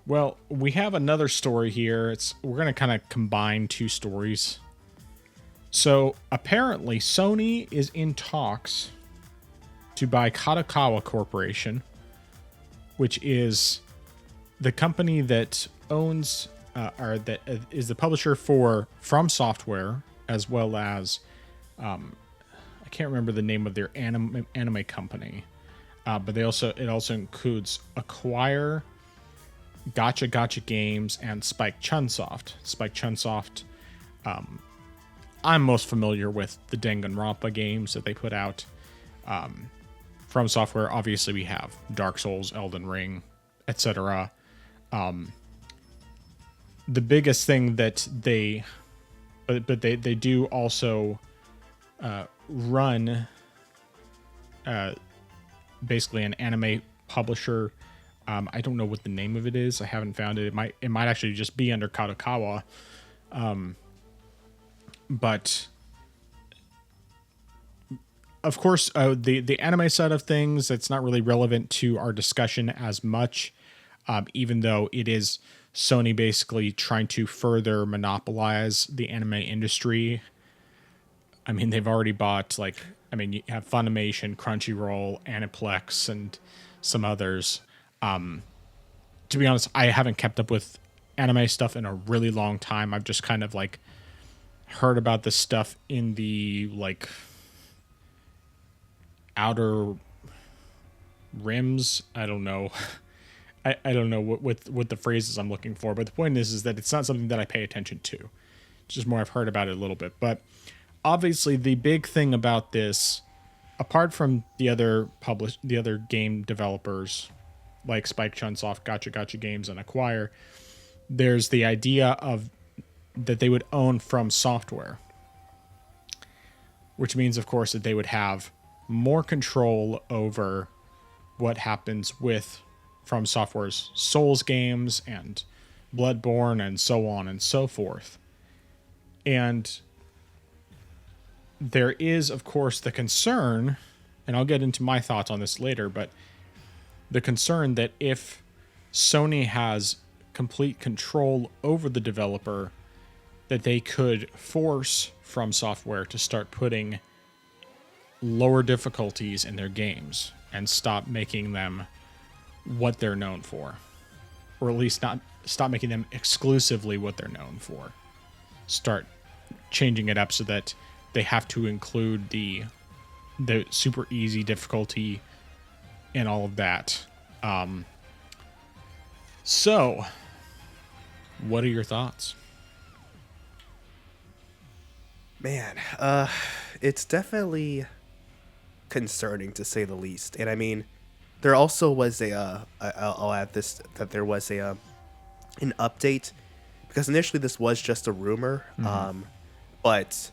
Well, we have another story here. We're going to kind of combine two stories. So apparently, Sony is in talks to buy Kadokawa Corporation, which is the company that owns or that is the publisher for From Software, as well as I can't remember the name of their anime company, but it also includes Acquire, Gotcha Games, and Spike Chunsoft. Spike Chunsoft, I'm most familiar with the Danganronpa games that they put out. From Software, obviously we have Dark Souls, Elden Ring, etc. The biggest thing that they do also run basically an anime publisher. I don't know what the name of it is. I haven't found it. It might actually just be under Kadokawa. But of course, the anime side of things, it's not really relevant to our discussion as much, even though it is Sony basically trying to further monopolize the anime industry. I mean, they've already bought, you have Funimation, Crunchyroll, Aniplex, and some others. To be honest, I haven't kept up with anime stuff in a really long time. I've just kind of heard about this stuff in the outer rims. I don't know. I don't know what the phrases I'm looking for, but the point is that it's not something that I pay attention to. It's just more I've heard about it a little bit. But obviously the big thing about this, apart from the other game developers like Spike Chunsoft, Gotcha Games, and Acquire, there's the idea of that they would own From Software, which means, of course, that they would have more control over what happens with From Software's Souls games and Bloodborne and so on and so forth. And there is, of course, the concern, and I'll get into my thoughts on this later, but the concern that if Sony has complete control over the developer, that they could force From Software to start putting lower difficulties in their games and stop making them what they're known for, or at least not stop making them exclusively what they're known for. Start changing it up so that they have to include the super easy difficulty and all of that. So what are your thoughts? Man, it's definitely concerning to say the least. And I mean, there also was I'll add this, that there was an update, because initially this was just a rumor. But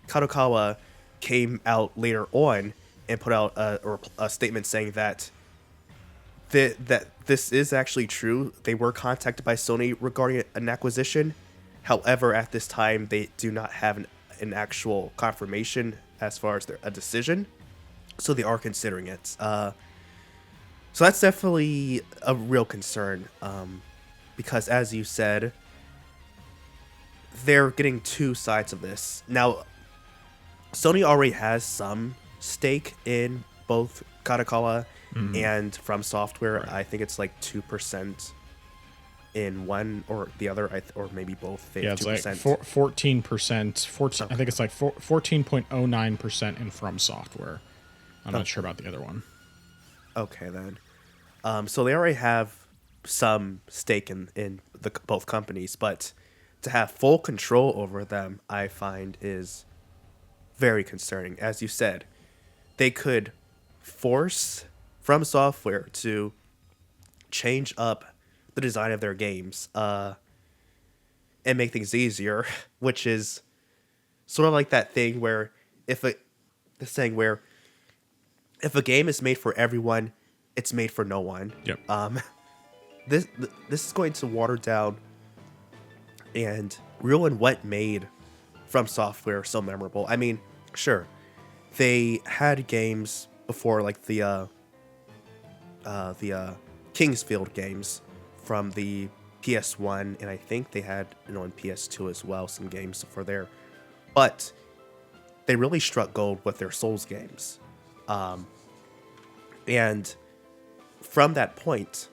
Kadokawa came out later on and put out a statement saying that this is actually true. They were contacted by Sony regarding an acquisition. However, at this time, they do not have an actual confirmation as far as a decision. So they are considering it. So that's definitely a real concern. Because as you said, they're getting two sides of this. Now, Sony already has some stake in both Kadokawa and From Software. Right. I think it's 2% in one or the other, or maybe both. They have 2%. It's 14%. I think it's 14.09% in From Software. I'm not sure about the other one. Okay, then. So they already have some stake in both companies, but to have full control over them, I find is very concerning. As you said, they could force From Software to change up the design of their games and make things easier, which is sort of like that thing where if a game is made for everyone, it's made for no one. Yep. This is going to water down and ruin what made From Software so memorable. I mean, sure, they had games before, like the the Kingsfield games from the PS1, and I think they had on PS2 as well, some games for there. But they really struck gold with their Souls games. And from that point,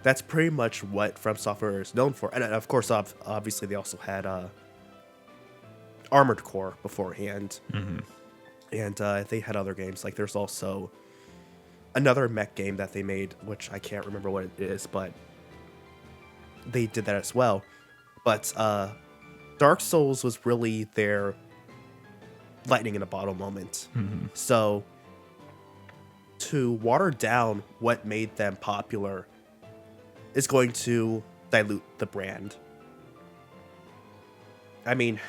that's pretty much what FromSoftware is known for. And of course, obviously, they also had Armored Core beforehand. Mm-hmm. And they had other games. Like, there's also another mech game that they made, which I can't remember what it is, but they did that as well. But Dark Souls was really their lightning in a bottle moment. Mm-hmm. So to water down what made them popular is going to dilute the brand. I mean,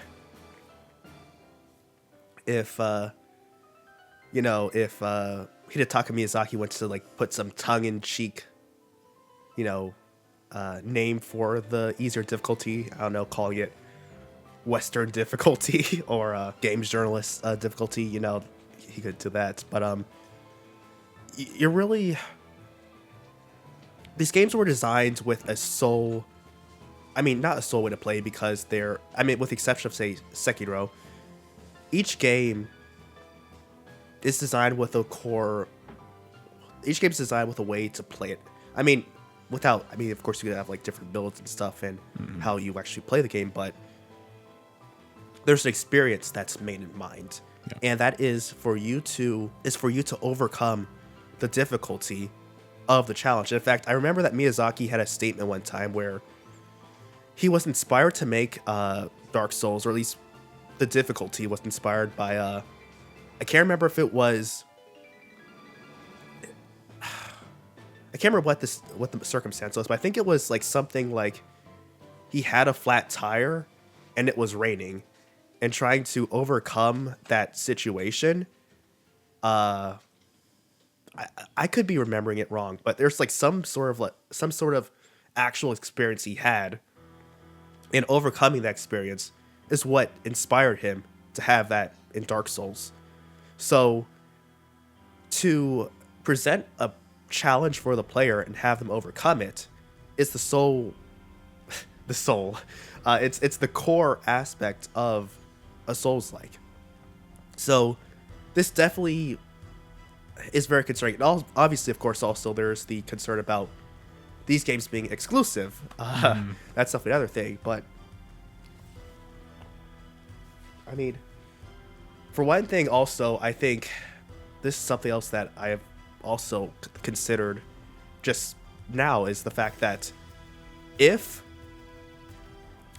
if Hidetaka Miyazaki wants to like put some tongue-in-cheek, name for the easier difficulty, I don't know, calling it Western difficulty or games journalist difficulty, he could do that. But you're really, these games were designed with a soul. I mean, not a soul way to play, because with the exception of, say, Sekiro, each game is designed with a core. Each game is designed with a way to play it. Of course, you could have like different builds and stuff and how you actually play the game, but there's an experience that's made in mind, and that is for you to overcome the difficulty of the challenge. In fact, I remember that Miyazaki had a statement one time where he was inspired to make Dark Souls, or at least the difficulty was inspired by I can't remember if it was. I can't remember what the circumstance was, but I think it was like something like he had a flat tire and it was raining, and trying to overcome that situation. I could be remembering it wrong, but there's like some sort of actual experience he had, and overcoming that experience is what inspired him to have that in Dark Souls. So to present a challenge for the player and have them overcome it is the soul. It's the core aspect of a Souls-like. So this definitely is very concerning. And obviously, of course, also there's the concern about these games being exclusive. That's definitely another thing. But I mean, for one thing, also, I think this is something else that I have also considered just now, is the fact that if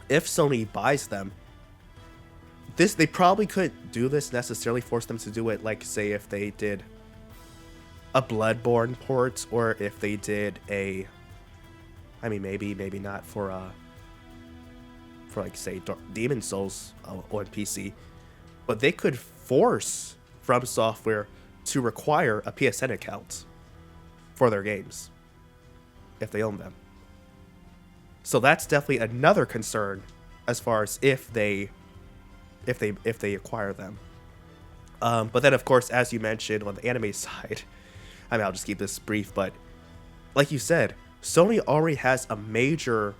Sony buys them, they probably couldn't do this necessarily, force them to do it, like, say, if they did a Bloodborne port, or if they did maybe not for like, say, Demon Souls on PC, but they could force FromSoftware to require a PSN account for their games if they own them. So that's definitely another concern as far as if they acquire them. But then, of course, as you mentioned, on the anime side, I'll just keep this brief, but like you said, Sony already has a major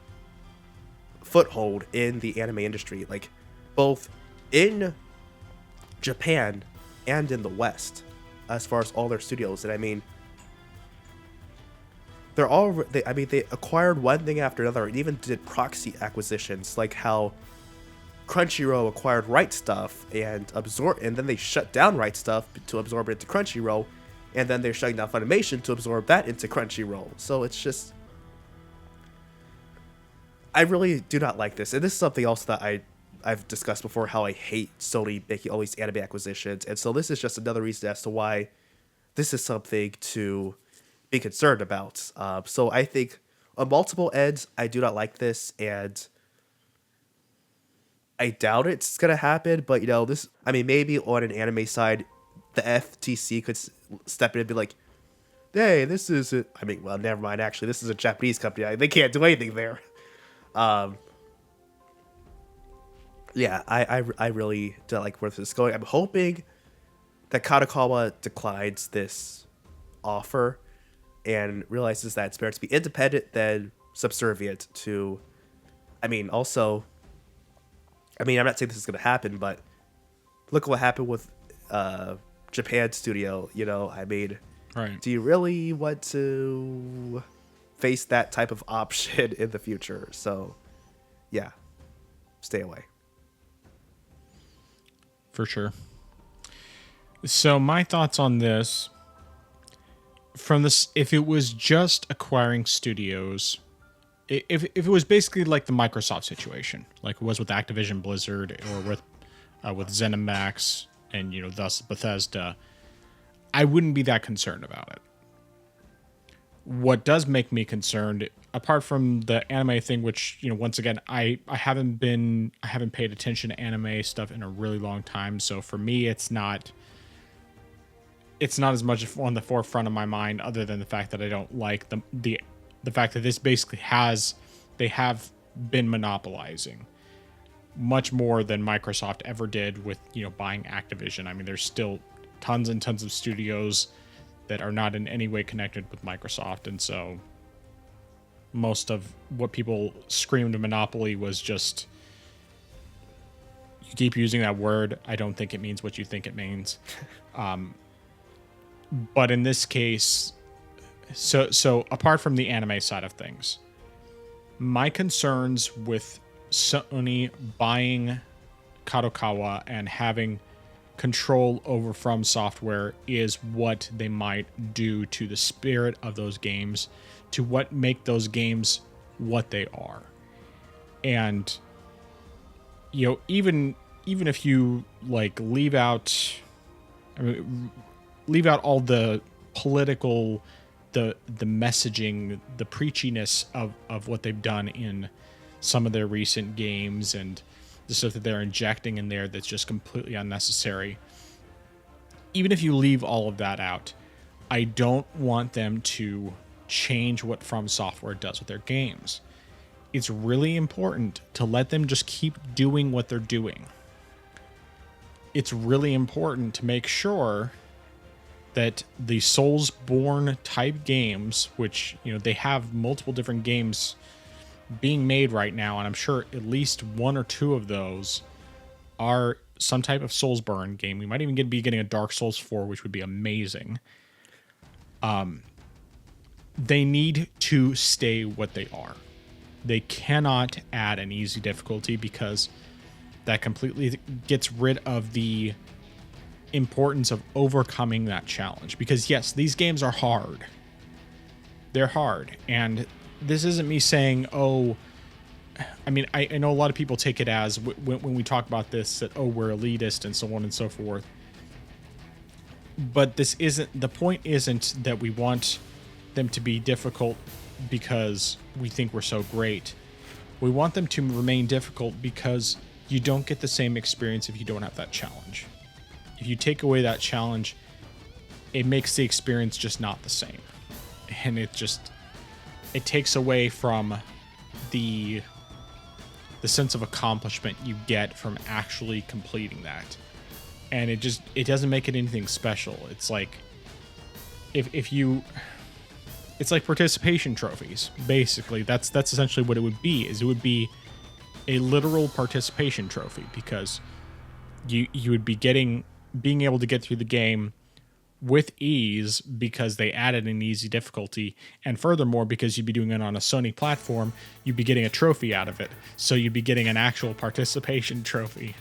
foothold in the anime industry, like both in Japan and in the West, as far as all their studios. And they acquired one thing after another, and even did proxy acquisitions, like how Crunchyroll acquired Right Stuff and then they shut down Right Stuff to absorb it into Crunchyroll, and then they're shutting down Funimation to absorb that into Crunchyroll. So it's just, I really do not like this. And this is something else that I've discussed before, how I hate Sony making all these anime acquisitions. And so this is just another reason as to why this is something to be concerned about. So I think on multiple ends, I do not like this, and I doubt it's going to happen. But, maybe on an anime side, the FTC could step in and be like, hey, this is never mind. Actually, this is a Japanese company. They can't do anything there. I really don't like where this is going. I'm hoping that Kadokawa declines this offer, and realizes that it's better to be independent than subservient to. I mean, also, I mean, I'm not saying this is going to happen, but look what happened with Japan studio. You know, I mean, Right. do you really want to face that type of option in the future? So, yeah, stay away. For sure. So my thoughts on this, from this, if it was just acquiring studios, if it was basically like the Microsoft situation, like it was with Activision Blizzard or with ZeniMax and, you know, thus Bethesda, I wouldn't be that concerned about it. What does make me concerned, apart from the anime thing, which, you know, once again, I haven't paid attention to anime stuff in a really long time, so for me it's not as much on the forefront of my mind, other than the fact that I don't like the fact that this basically they have been monopolizing much more than Microsoft ever did with, you know, buying Activision. I mean, there's still tons and tons of studios that are not in any way connected with Microsoft, and so most of what people screamed monopoly was just, you keep using that word, I don't think it means what you think it means. But in this case, so apart from the anime side of things, my concerns with Sony buying Kadokawa and having control over FromSoftware is what they might do to the spirit of those games, to what make those games what they are. And, you know, even if you like leave out all the political, the messaging, the preachiness of what they've done in some of their recent games and the stuff that they're injecting in there that's just completely unnecessary. Even if you leave all of that out, I don't want them to change what From Software does with their games. It's really important to let them just keep doing what they're doing. It's really important to make sure that the Soulsborne type games, which, you know, they have multiple different games being made right now, and I'm sure at least one or two of those are some type of Soulsborne game. We might even be getting a Dark Souls 4, which would be amazing. They need to stay what they are. They cannot add an easy difficulty, because that completely gets rid of the importance of overcoming that challenge. Because yes, these games are hard. They're hard, and this isn't me saying, oh, I mean, I know a lot of people take it as, when we talk about this, that, oh, we're elitist and so on and so forth. But this isn't, the point isn't that we want them to be difficult because we think we're so great. We want them to remain difficult because you don't get the same experience if you don't have that challenge. If you take away that challenge, it makes the experience just not the same. And it takes away from the sense of accomplishment you get from actually completing that. And it doesn't make it anything special. It's like, it's like participation trophies. Basically, that's essentially what it would be. It would be a literal participation trophy, because you would be being able to get through the game with ease because they added an easy difficulty, and furthermore, because you'd be doing it on a Sony platform, you'd be getting a trophy out of it. So you'd be getting an actual participation trophy.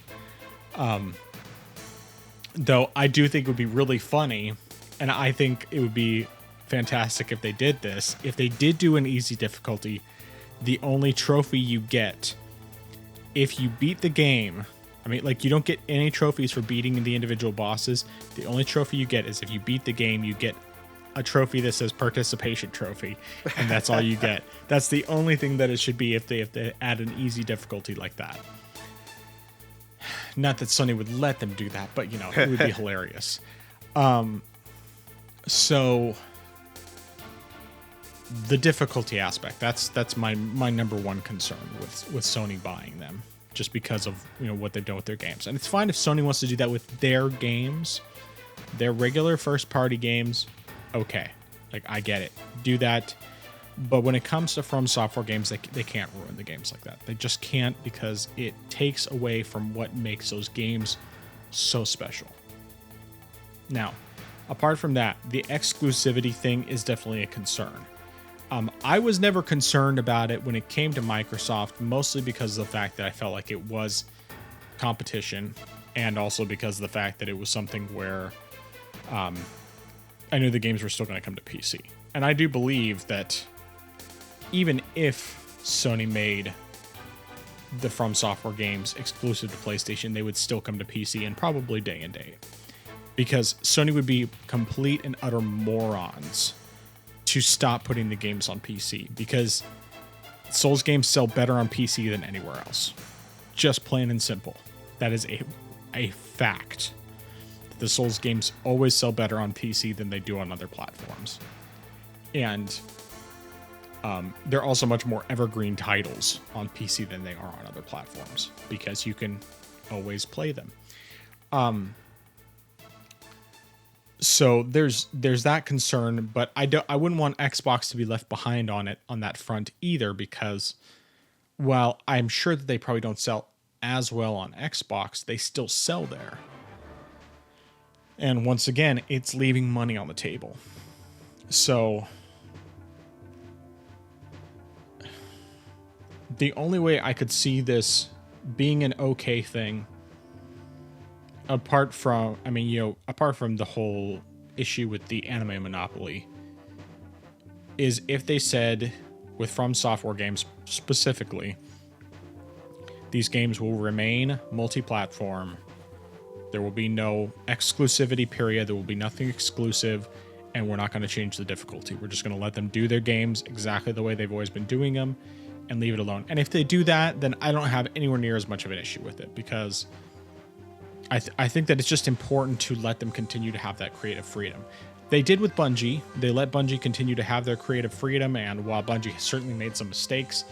Though I do think it would be really funny, and I think it would be fantastic if they did this. If they did do an easy difficulty, the only trophy you get if you beat the game, I mean, like, you don't get any trophies for beating the individual bosses. The only trophy you get is if you beat the game, you get a trophy that says participation trophy, and that's all you get. That's the only thing that it should be if they add an easy difficulty like that. Not that Sony would let them do that, but, you know, it would be hilarious. So the difficulty aspect, that's my number one concern with Sony buying them, just because of, you know, what they've done with their games. And it's fine if Sony wants to do that with their games, their regular first party games. Okay, Like, I get it. Do that. But when it comes to From Software games, they can't ruin the games like that. They just can't, because it takes away from what makes those games so special. Now, apart from that, the exclusivity thing is definitely a concern. I was never concerned about it when it came to Microsoft, mostly because of the fact that I felt like it was competition, and also because of the fact that it was something where I knew the games were still going to come to PC. And I do believe that even if Sony made the From Software games exclusive to PlayStation, they would still come to PC, and probably day and date. Because Sony would be complete and utter morons to stop putting the games on PC, because Souls games sell better on PC than anywhere else. Just plain and simple. That is a fact. The Souls games always sell better on PC than they do on other platforms. And they're also much more evergreen titles on PC than they are on other platforms, because you can always play them. So there's that concern, but I wouldn't want Xbox to be left behind on that front either, because while I'm sure that they probably don't sell as well on Xbox, they still sell there. And once again, it's leaving money on the table. So the only way I could see this being an okay thing, apart from the whole issue with the anime monopoly, is if they said, with From Software games specifically, these games will remain multi-platform. There will be no exclusivity period. There will be nothing exclusive, and we're not going to change the difficulty. We're just going to let them do their games exactly the way they've always been doing them and leave it alone. And if they do that, then I don't have anywhere near as much of an issue with it, because I think that it's just important to let them continue to have that creative freedom. They did with Bungie. They let Bungie continue to have their creative freedom, and while Bungie certainly made some mistakes,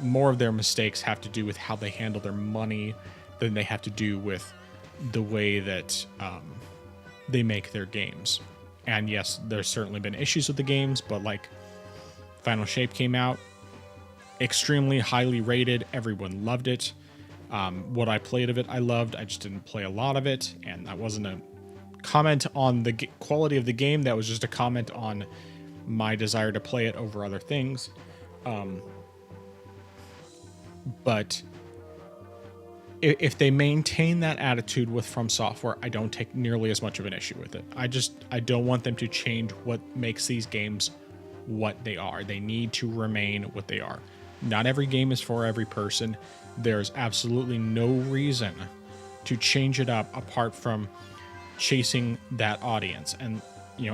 more of their mistakes have to do with how they handle their money than they have to do with the way that they make their games. And yes, there's certainly been issues with the games, but like Final Shape came out, extremely highly rated. Everyone loved it. What I played of it, I loved. I just didn't play a lot of it, and that wasn't a comment on the quality of the game. That was just a comment on my desire to play it over other things. But if they maintain that attitude with From Software, I don't take nearly as much of an issue with it. I don't want them to change what makes these games what they are. They need to remain what they are. Not every game is for every person. There's absolutely no reason to change it up apart from chasing that audience. And,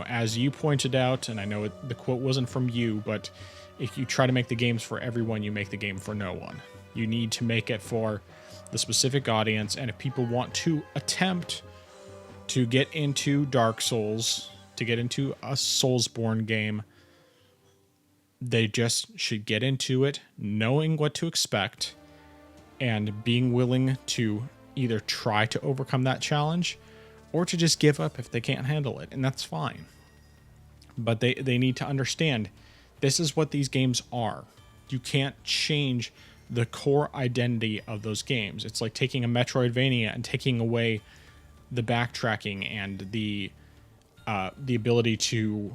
as you pointed out, and I know the quote wasn't from you, but if you try to make the games for everyone, you make the game for no one. You need to make it for the specific audience. And if people want to attempt to get into Dark Souls, to get into a Soulsborne game, they just should get into it knowing what to expect and being willing to either try to overcome that challenge or to just give up if they can't handle it. And that's fine. But they need to understand this is what these games are. You can't change the core identity of those games. It's like taking a Metroidvania and taking away the backtracking and the ability to,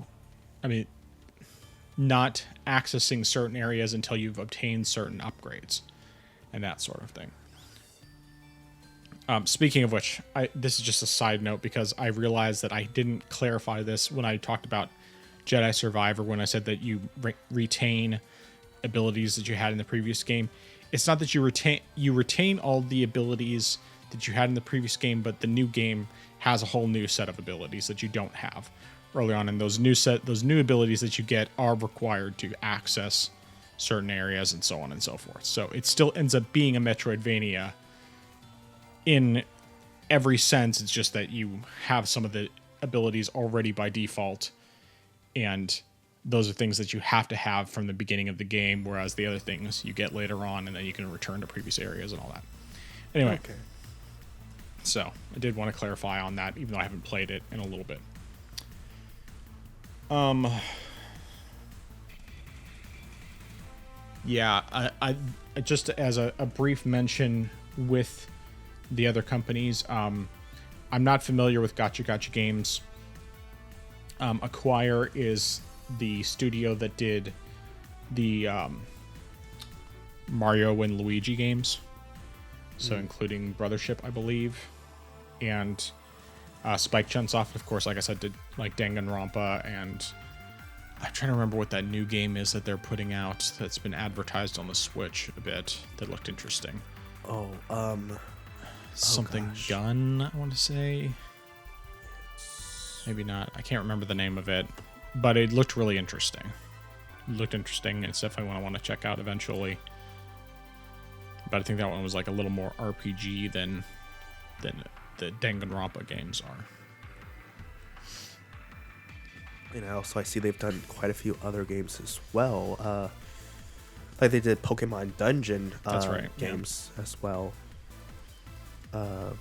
not accessing certain areas until you've obtained certain upgrades and that sort of thing. Speaking of which, this is just a side note, because I realized that I didn't clarify this when I talked about Jedi Survivor, when I said that you retain abilities that you had in the previous game. It's not that you retain all the abilities that you had in the previous game, but the new game has a whole new set of abilities that you don't have early on, and those new abilities that you get are required to access certain areas and so on and so forth. So it still ends up being a Metroidvania in every sense. It's just that you have some of the abilities already by default, and those are things that you have to have from the beginning of the game, whereas the other things you get later on, and then you can return to previous areas and all that. Anyway, okay. So I did want to clarify on that, even though I haven't played it in a little bit. Yeah, I just as a brief mention with the other companies, I'm not familiar with Gotcha Gotcha Games. Acquire is the studio that did the Mario and Luigi games, so including Brothership, I believe, and Spike Chunsoft, of course, like I said, did like Danganronpa, and I'm trying to remember what that new game is that they're putting out that's been advertised on the Switch a bit that looked interesting. Something Gun, I want to say. Maybe not. I can't remember the name of it, but it looked really interesting. It looked interesting. It's definitely one I want to check out eventually. But I think that one was like a little more RPG than the Danganronpa games are. And also, I see they've done quite a few other games as well. Like they did Pokemon Dungeon That's right, games as well. I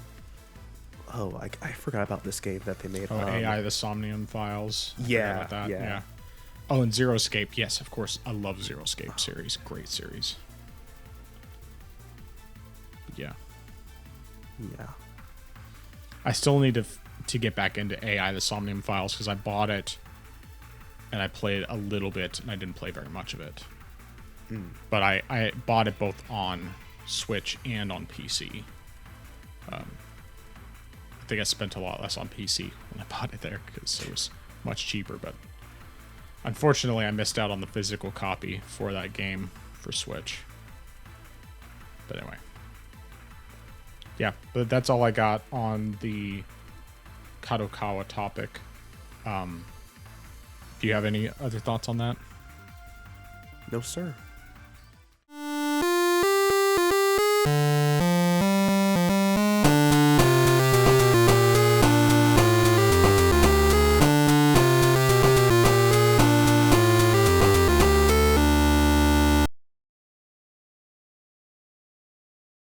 forgot about this game that they made. Oh, AI, the Somnium Files. I Yeah, forgot about that. yeah. Oh, and Zero Escape. Yes, of course. I love Zero Escape series. Great series. Yeah. Yeah. I still need to get back into AI, the Somnium Files, because I bought it and I played a little bit, and I didn't play very much of it. But I bought it both on Switch and on PC. I think I spent a lot less on PC when I bought it there because it was much cheaper. But unfortunately, I missed out on the physical copy for that game for Switch. But anyway. Yeah, but that's all I got on the Kadokawa topic. Do you have any other thoughts on that? No, sir.